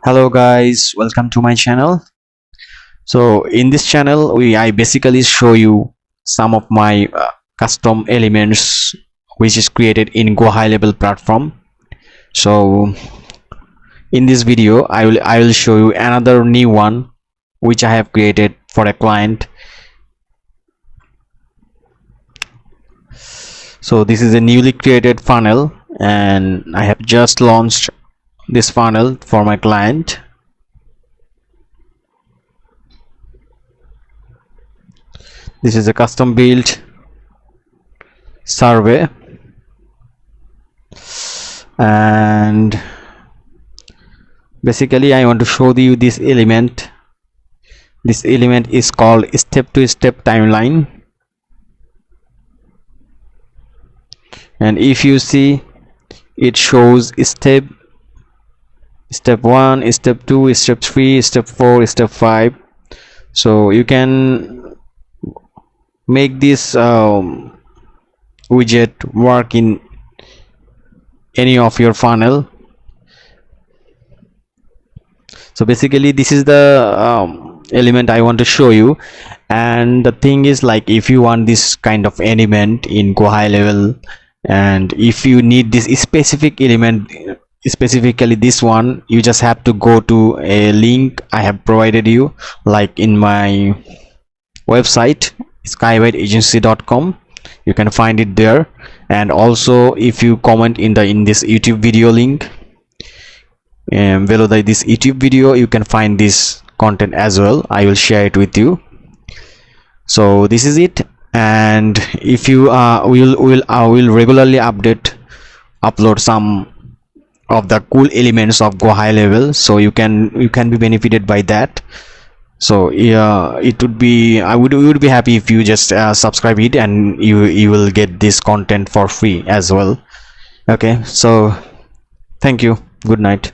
Hello guys, welcome to my channel. So in this channel I basically show you some of my custom elements which is created in GoHighLevel platform. So in this video I will show you another new one which I have created for a client. So this is a newly created funnel and I have just launched this funnel for my client. This is a custom built survey, and basically I want to show you this element. This element is called step-to-step timeline, and if you see, it shows step 1, step 2, step 3, step 4, step 5. So you can make this widget work in any of your funnel. So basically this is the element I want to show you, and the thing is, like, if you want this kind of element in GoHighLevel, and if you need this specific element, specifically this one, you just have to go to a link I have provided you, like in my website skywideagency.com. you can find it there, and also if you comment in this YouTube video link, and below this YouTube video you can find this content as well. I will share it with you. So this is it, and if you will regularly upload some of the cool elements of GoHighLevel, so you can be benefited by that. So yeah, it would be, we would be happy if you just subscribe it, and you will get this content for free as well. Okay, so thank you, good night.